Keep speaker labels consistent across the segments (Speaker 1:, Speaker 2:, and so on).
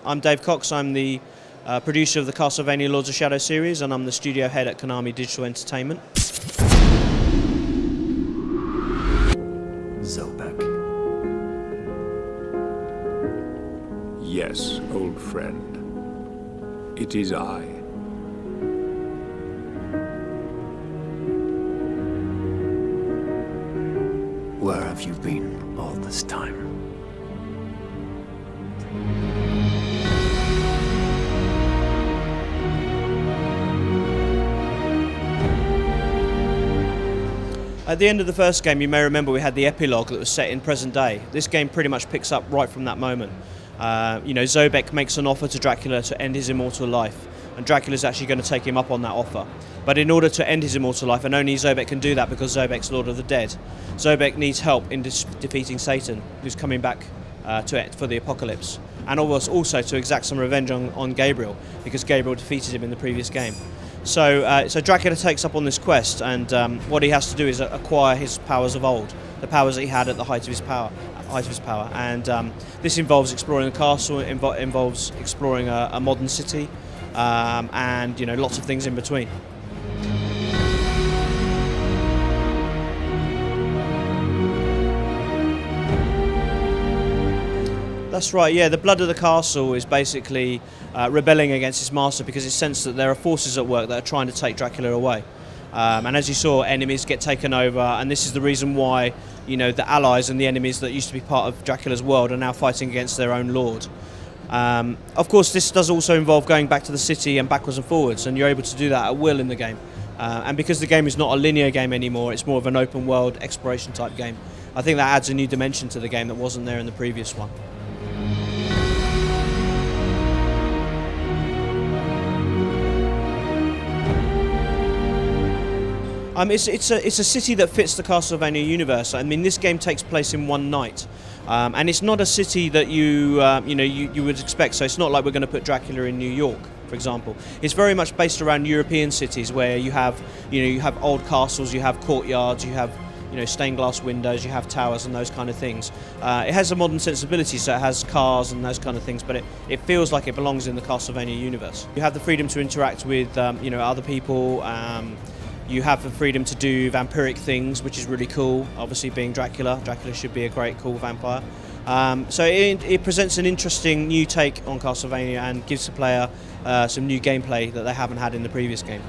Speaker 1: I'm Dave Cox. I'm the producer of the Castlevania Lords of Shadow series, and I'm the studio head at Konami Digital Entertainment.
Speaker 2: Zobek.
Speaker 3: Yes, old friend. It is I.
Speaker 2: Where have you been all this time?
Speaker 1: At the end of the first game, you may remember we had the epilogue that was set in present day. This game pretty much picks up right from that moment. Zobek makes an offer to Dracula to end his immortal life, and Dracula's actually going to take him up on that offer. But in order to end his immortal life, and only Zobek can do that because Zobek's Lord of the Dead, Zobek needs help in defeating Satan, who's coming back for the apocalypse, and also to exact some revenge on Gabriel, because Gabriel defeated him in the previous game. So Dracula takes up on this quest, and what he has to do is acquire his powers of old, the powers that he had at the height of his power. And this involves exploring a castle, involves exploring a modern city, and lots of things in between. That's right, yeah. The blood of the castle is basically rebelling against its master because it sensed that there are forces at work that are trying to take Dracula away. And as you saw, enemies get taken over, and this is the reason why the allies and the enemies that used to be part of Dracula's world are now fighting against their own lord. Of course, this does also involve going back to the city and backwards and forwards, and you're able to do that at will in the game. And because the game is not a linear game anymore, it's more of an open world exploration type game. I think that adds a new dimension to the game that wasn't there in the previous one. It's a city that fits the Castlevania universe. I mean, this game takes place in one night, and it's not a city that you would expect. So it's not like we're going to put Dracula in New York, for example. It's very much based around European cities where you have old castles, you have courtyards, you have stained glass windows, you have towers and those kind of things. It has a modern sensibility, so it has cars and those kind of things, but it feels like it belongs in the Castlevania universe. You have the freedom to interact with other people. You have the freedom to do vampiric things, which is really cool. Obviously, being Dracula should be a great, cool vampire. So it presents an interesting new take on Castlevania and gives the player some new gameplay that they haven't had in the previous game.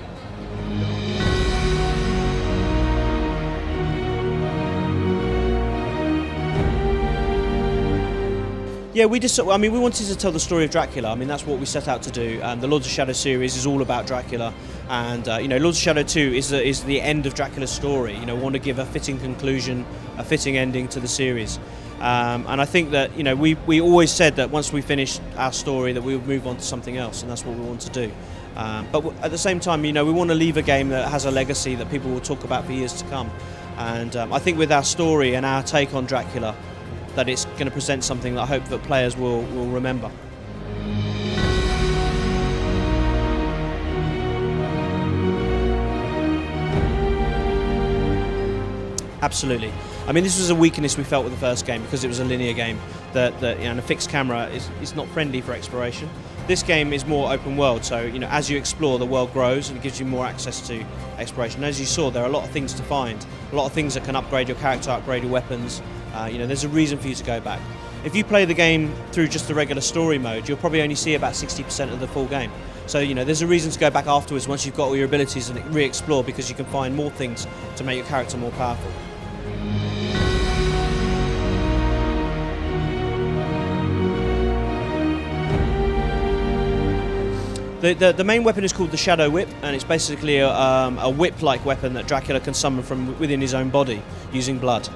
Speaker 1: Yeah, we wanted to tell the story of Dracula. I mean, that's what we set out to do. The Lords of Shadow series is all about Dracula, and Lords of Shadow 2 is the end of Dracula's story. We want to give a fitting conclusion, a fitting ending to the series. And I think that we always said that once we finished our story that we would move on to something else, and that's what we want to do. But at the same time, we want to leave a game that has a legacy that people will talk about for years to come. And I think with our story and our take on Dracula, that it's going to present something that I hope that players will remember. Absolutely. I mean, this was a weakness we felt with the first game because it was a linear game. A fixed camera is not friendly for exploration. This game is more open world, so as you explore, the world grows and it gives you more access to exploration. As you saw, there are a lot of things to find, a lot of things that can upgrade your character, upgrade your weapons. There's a reason for you to go back. If you play the game through just the regular story mode, you'll probably only see about 60% of the full game. So there's a reason to go back afterwards once you've got all your abilities and re-explore, because you can find more things to make your character more powerful. The main weapon is called the Shadow Whip, and it's basically a whip-like weapon that Dracula can summon from within his own body using blood.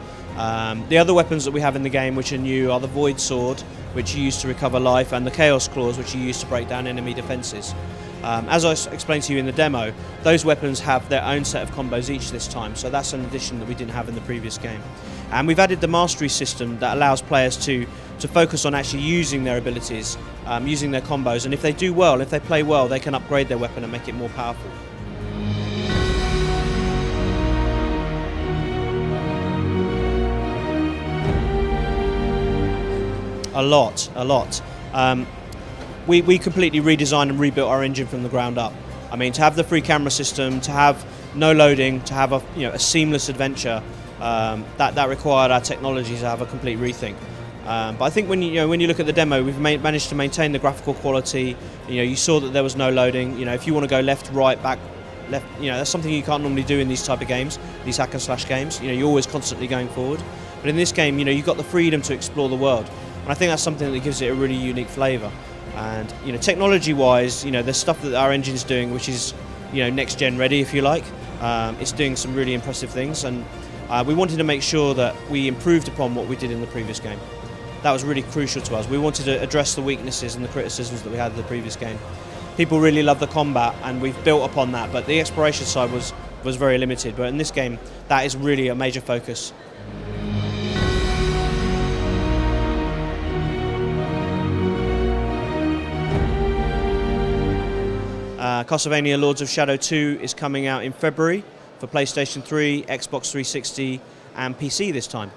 Speaker 1: The other weapons that we have in the game which are new are the Void Sword, which you use to recover life, and the Chaos Claws, which you use to break down enemy defences. As I explained to you in the demo, those weapons have their own set of combos each this time, so that's an addition that we didn't have in the previous game. And we've added the Mastery system that allows players to focus on actually using their abilities, using their combos, and if they do well, if they play well, they can upgrade their weapon and make it more powerful. A lot. we completely redesigned and rebuilt our engine from the ground up. I mean, to have the free camera system, to have no loading, to have a seamless adventure, that required our technology to have a complete rethink. But I think when you look at the demo, we've managed to maintain the graphical quality. You saw that there was no loading. If you want to go left, right, back, left, that's something you can't normally do in these type of games, these hack and slash games. You're always constantly going forward. But in this game, you've got the freedom to explore the world, and I think that's something that gives it a really unique flavour. And technology-wise, there's stuff that our engine is doing, which is next gen ready, if you like. It's doing some really impressive things, and we wanted to make sure that we improved upon what we did in the previous game. That was really crucial to us. We wanted to address the weaknesses and the criticisms that we had in the previous game. People really love the combat, and we've built upon that, but the exploration side was very limited. But in this game, that is really a major focus. Castlevania Lords of Shadow 2 is coming out in February for PlayStation 3, Xbox 360 and PC this time.